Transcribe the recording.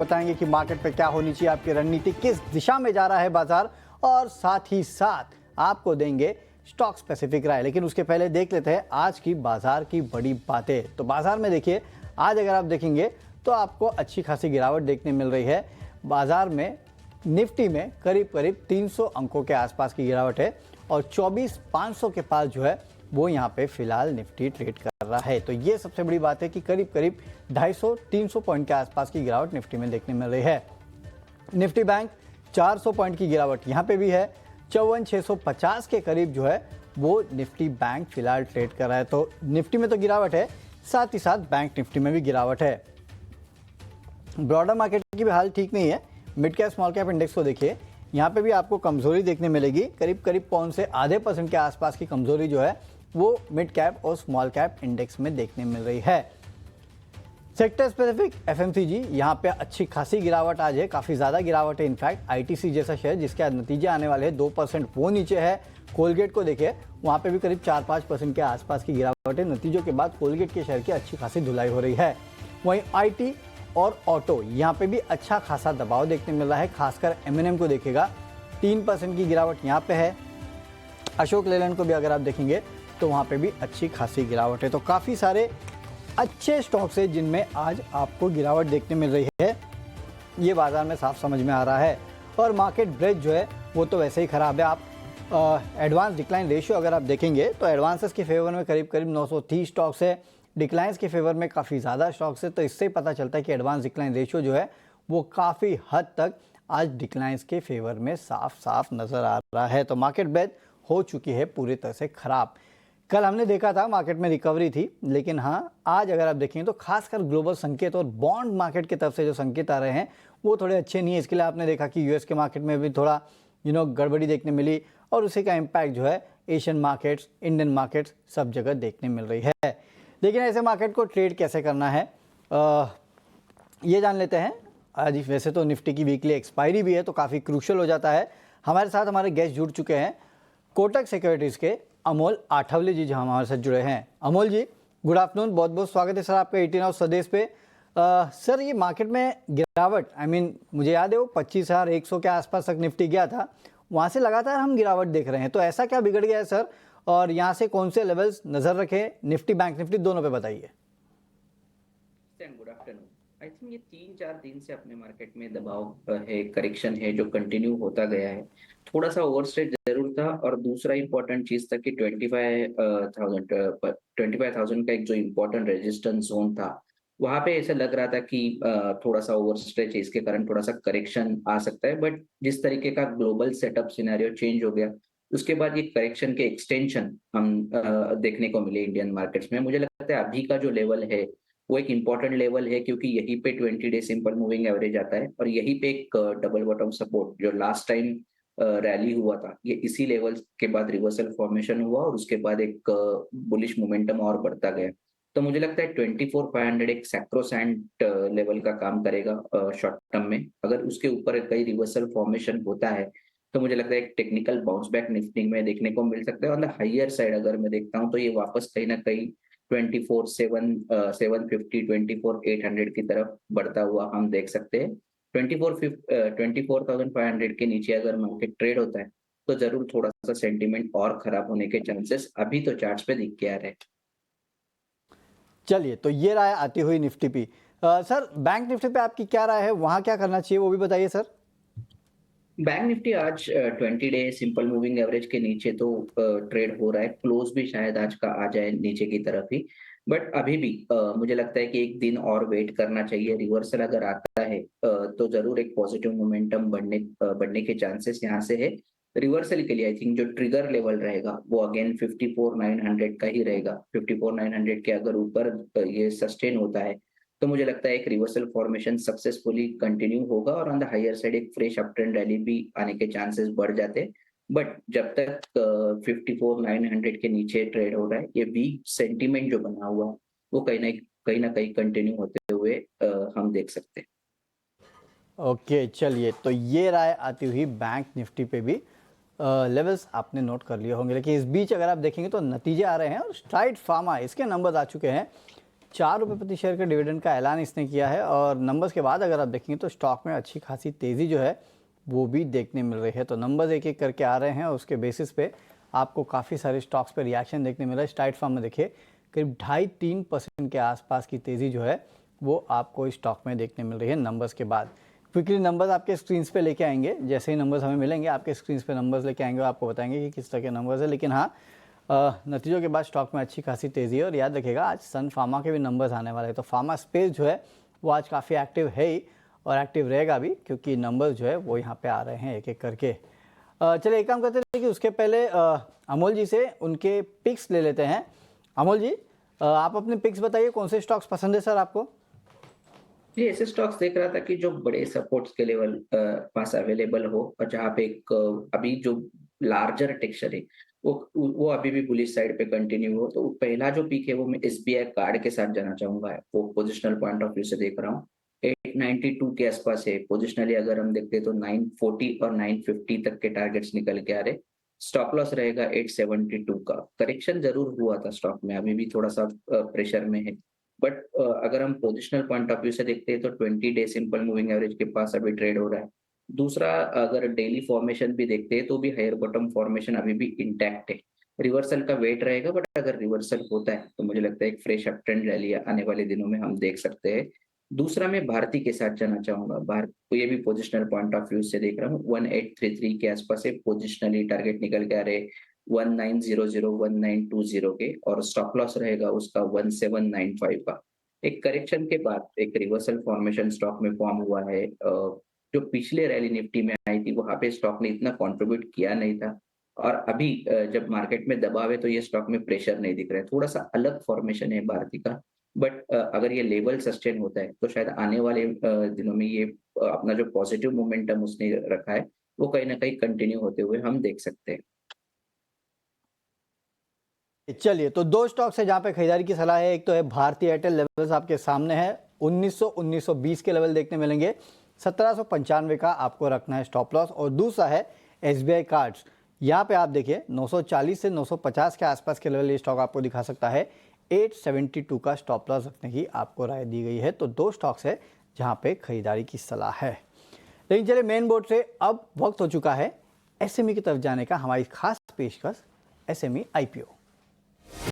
बताएंगे कि मार्केट पे क्या होनी चाहिए, आपकी रणनीति किस दिशा में जा रहा है बाजार, और साथ ही साथ आपको देंगे स्टॉक स्पेसिफिक राय। लेकिन उसके पहले देख लेते हैं आज की बाजार की बड़ी बातें। तो बाजार में देखिए, आज अगर आप देखेंगे तो आपको अच्छी खासी गिरावट देखने मिल रही है। बाजार में निफ्टी में करीब करीब 300 अंकों के आसपास की गिरावट है और 24,500 के पास जो है वो यहाँ पे फिलहाल निफ्टी ट्रेड कर रहा है। तो ये सबसे बड़ी बात है कि करीब करीब 250-300 पॉइंट के आसपास की गिरावट निफ्टी में देखने मिल रही है। निफ्टी बैंक 400 पॉइंट की गिरावट यहाँ पे भी है, 54,650 के करीब जो है वो निफ्टी बैंक फिलहाल ट्रेड कर रहा है। तो निफ्टी में तो गिरावट है, साथ ही साथ बैंक निफ्टी में भी गिरावट है। ब्रॉडर मार्केट की भी हाल ठीक नहीं है। Mid cap small cap index को देखिए, यहाँ पे भी आपको कमजोरी देखने मिलेगी। करीब करीब 0.5 से आधे % के आसपास की कमजोरी जो है वो मिड कैप और स्मॉल कैप इंडेक्स में देखने मिल रही है। सेक्टर स्पेसिफिक एफएमसीजी यहाँ पे अच्छी खासी गिरावट आज है, काफ़ी ज़्यादा गिरावट है। इनफैक्ट आईटीसी जैसा शेयर जिसके आज नतीजे आने वाले हैं 2% वो नीचे है। कोलगेट को देखिए, वहाँ पे भी करीब 4-5% के आसपास की गिरावट है। नतीजों के बाद कोलगेट के शेयर की अच्छी खासी धुलाई हो रही है। वहीं आईटी और ऑटो यहाँ पे भी अच्छा खासा दबाव देखने मिल रहा है। खासकर एमएनएम को देखेगा, 3% की गिरावट यहाँ पे है। अशोक लेलैंड को भी अगर आप देखेंगे तो वहाँ पे भी अच्छी खासी गिरावट है। तो काफ़ी सारे अच्छे स्टॉक्स है जिनमें आज आपको गिरावट देखने मिल रही है, ये बाजार में साफ समझ में आ रहा है। और मार्केट ब्रेथ जो है वो तो वैसे ही ख़राब है। आप एडवांस डिक्लाइन रेशियो अगर आप देखेंगे तो एडवांसेस के फेवर में करीब करीब 930 स्टॉक्स है, डिक्लाइंस के फेवर में काफ़ी ज़्यादा स्टॉक्स है। तो इससे ही पता चलता है कि एडवांस डिक्लाइन रेशियो जो है वो काफ़ी हद तक आज डिक्लाइंस के फेवर में साफ साफ नज़र आ रहा है। तो मार्केट ब्रेथ हो चुकी है पूरी तरह से ख़राब। कल हमने देखा था मार्केट में रिकवरी थी, लेकिन हाँ आज अगर आप देखेंगे तो खासकर ग्लोबल संकेत और बॉन्ड मार्केट की तरफ से जो संकेत आ रहे हैं वो थोड़े अच्छे नहीं है। इसके लिए आपने देखा कि यूएस के मार्केट में भी थोड़ा गड़बड़ी देखने मिली और उसी का इम्पैक्ट जो है एशियन मार्केट्स, इंडियन मार्केट्स सब जगह देखने मिल रही है। लेकिन ऐसे मार्केट को ट्रेड कैसे करना है ये जान लेते हैं। आज वैसे तो निफ्टी की वीकली एक्सपायरी भी है तो काफ़ी क्रूशल हो जाता है। हमारे साथ हमारे गेस्ट जुड़ चुके हैं, कोटक सिक्योरिटीज़ के अमोल आठवले जी जहाँ हमारे साथ जुड़े हैं। अमोल जी, गुड आफ्टरनून, बहुत बहुत स्वागत है सर आपका 18 हाउस स्वदेश पे। सर ये मार्केट में गिरावट, मुझे याद है वो 25,100 के आसपास तक निफ्टी गया था, वहाँ से लगातार हम गिरावट देख रहे हैं। तो ऐसा क्या बिगड़ गया है सर, और यहाँ से कौन से लेवल्स नज़र रखें, निफ्टी बैंक निफ्टी दोनों पे बताइए। Good afternoon. आई थिंक ये 3-4 दिन से अपने मार्केट में दबाव है, करेक्शन है जो कंटिन्यू होता गया है। थोड़ा सा ओवरस्टेट जरूर था, और दूसरा इंपॉर्टेंट चीज था कि 25,000 का एक जो इंपॉर्टेंट रेजिस्टेंस जोन था वहां पे ऐसा लग रहा था कि थोड़ा सा ओवरस्ट्रेच है, इसके कारण थोड़ा सा करेक्शन आ सकता है। बट जिस तरीके का ग्लोबल सेटअप सिनेरियो चेंज हो गया उसके बाद ये करेक्शन के एक्सटेंशन हम देखने को मिले इंडियन मार्केट्स में। मुझे लगता है अभी का जो लेवल है वो एक इम्पॉर्टेंट लेवल है, क्योंकि यहीं पे 20 डे सिंपल मूविंग एवरेज आता है और यहीं पे एक डबल बॉटम सपोर्ट जो लास्ट टाइम रैली हुआ था, ये इसी लेवल के बाद रिवर्सल फॉर्मेशन हुआ और उसके बाद एक बुलिश मोमेंटम और बढ़ता गया। तो मुझे लगता है 24,500 एक सैक्रोसैंट लेवल का काम करेगा शॉर्ट टर्म में। अगर उसके ऊपर कई रिवर्सल फॉर्मेशन होता है तो मुझे लगता है एक टेक्निकल बाउंस बैक निफ्टी में देखने को मिल सकता है। ऑन द हायर साइड अगर मैं देखता हूँ तो ये वापस कहीं ना कहीं 24,750 24,800 की तरफ बढ़ता हुआ हम देख सकते हैं। 24,500 के नीचे अगर मार्केट ट्रेड होता है तो जरूर थोड़ा सा सेंटीमेंट और खराब होने के चांसेस अभी तो चार्ट्स पे दिख के आ रहे हैं। चलिए, तो ये राय आती हुई निफ्टी पे। सर बैंक निफ्टी पे आपकी क्या राय है, वहाँ क्या करना चाहिए वो भी बताइए सर। बैंक निफ्टी आज 20 डे सिंपल मूविंग एवरेज के नीचे तो ट्रेड हो रहा है, क्लोज भी शायद आज का आ जाए नीचे की तरफ ही। बट अभी भी मुझे लगता है कि एक दिन और वेट करना चाहिए। रिवर्सल अगर आता है तो जरूर एक पॉजिटिव मोमेंटम बढ़ने के चांसेस यहाँ से है। रिवर्सल के लिए आई थिंक जो ट्रिगर लेवल रहेगा वो अगेन 54,900 का ही रहेगा। 54,900 के अगर ऊपर ये सस्टेन होता है तो मुझे लगता है एक रिवर्सल फॉर्मेशन सक्सेसफुली कंटिन्यू होगा और ऑन द हायर साइड एक फ्रेश अपट्रेंड रैली भी आने के चांसेस बढ़ जाते हैं। बट जब तक 54,900 के नीचे ट्रेड हो रहा है, ये वीक सेंटीमेंट जो बना हुआ वो कहीं ना कहीं कंटिन्यू होते हुए हम देख सकते हैं। ओके, चलिए, तो ये राय आती हुई बैंक निफ्टी पे भी लेवल्स आपने नोट कर लिए होंगे। लेकिन इस बीच अगर आप देखेंगे तो नतीजे आ रहे हैं और स्ट्राइड फार्मा इसके नंबर्स आ चुके हैं ₹4 प्रति शेयर के डिविडेंड का ऐलान इसने किया है और नंबर्स के बाद अगर आप देखेंगे तो स्टॉक में अच्छी खासी तेज़ी जो है वो भी देखने मिल रही है। तो नंबर्स एक एक करके आ रहे हैं और उसके बेसिस पे आपको काफ़ी सारे स्टॉक्स पे रिएक्शन देखने मिल रहा है। स्ट्राइड फार्म में देखिए करीब 2.5-3% के आसपास की तेज़ी जो है वो आपको इस स्टॉक में देखने मिल रही है नंबर्स के बाद। क्विकली नंबर्स आपके स्क्रीन पे लेके आएंगे, जैसे ही नंबर्स हमें मिलेंगे आपके स्क्रीन पे नंबर्स लेके आएंगे और आपको बताएंगे कि किस तरह के नंबर्स है। लेकिन हाँ, नतीजों के बाद स्टॉक में अच्छी खासी तेज़ी है और याद रखिएगा आज सन फार्मा के भी नंबर्स आने वाले हैं। तो फार्मा स्पेस जो है वो आज काफ़ी एक्टिव है ही और एक्टिव रहेगा भी, क्योंकि नंबर्स जो है वो यहाँ पे आ रहे हैं एक एक करके। चलिए एक काम करते हैं कि उसके पहले अमोल जी से उनके पिक्स ले लेते हैं। अमोल जी, आप अपने पिक्स बताइए, कौन से स्टॉक्स पसंद है सर आपको? ये ऐसे स्टॉक्स देख रहा था कि जो बड़े सपोर्ट्स के लेवल पास अवेलेबल हो और जहाँ पे एक अभी जो लार्जर टेक्सचर है वो अभी भी बुलिश साइड पे कंटिन्यू हो। तो पहला जो पिक है वो मैं एसबीआई कार्ड के साथ जाना चाहूंगा, वो पोजिशनल पॉइंट ऑफ व्यू से देख रहा हूँ। 892 के आसपास है पोजिशनली, अगर हम देखते हैं तो 940 और 950 तक के टारगेट्स निकल के आ रहे। स्टॉप लॉस रहेगा 872 का। करेक्शन जरूर हुआ था स्टॉक में, अभी भी थोड़ा सा प्रेशर में है। बट अगर हम पोजिशनल पॉइंट ऑफ व्यू से देखते हैं तो 20 डे सिंपल मूविंग एवरेज के पास अभी ट्रेड हो रहा है। दूसरा, अगर डेली फॉर्मेशन भी देखते हैं तो भी हायर बॉटम फॉर्मेशन अभी भी इंटैक्ट है। रिवर्सल का वेट रहेगा, बट अगर रिवर्सल होता है तो मुझे लगता है एक फ्रेश अप ट्रेंड रैली आने वाले दिनों में हम देख सकते हैं। दूसरा, मैं भारती के साथ जाना चाहूंगा। भारत को ये भी पोजिशनल पॉइंट ऑफ व्यू से देख रहा हूँ। 1833 के आसपास से पोजिशनली टारगेट निकल के आ रहे 1900 1920 के, और स्टॉप लॉस रहेगा उसका 1795 का। एक करेक्शन के बाद एक रिवर्सल फॉर्मेशन स्टॉक में फॉर्म हुआ है। जो पिछले रैली निफ्टी में आई थी वहां पे स्टॉक ने इतना कंट्रीब्यूट किया नहीं था, और अभी जब मार्केट में दबाव है तो ये स्टॉक में प्रेशर नहीं दिख रहा है। थोड़ा सा अलग फॉर्मेशन है भारती का, बट अगर ये लेवल सस्टेन होता है तो शायद आने वाले दिनों में ये अपना जो पॉजिटिव मोमेंटम उसने रखा है वो कहीं ना कहीं कंटिन्यू होते हुए हम देख सकते हैं। चलिए, तो दो स्टॉक्स है जहां पे खरीदारी की सलाह है। एक तो है भारती एयरटेल, लेवल्स आपके सामने है 1920 के लेवल देखने मिलेंगे। 1795 का आपको रखना है स्टॉप लॉस। और दूसरा है एसबीआई कार्ड्स, यहाँ पे आप देखिए 940 से 950 के आसपास के लेवल ये स्टॉक आपको दिखा सकता है। 872 का स्टॉप लॉस रखने की आपको राय दी गई है। तो दो स्टॉक्स है जहाँ पे खरीदारी की सलाह है। लेकिन चलिए मेन बोर्ड से अब वक्त हो चुका है एसएमई की तरफ जाने का। हमारी खास पेशकश एसएमई आईपीओ।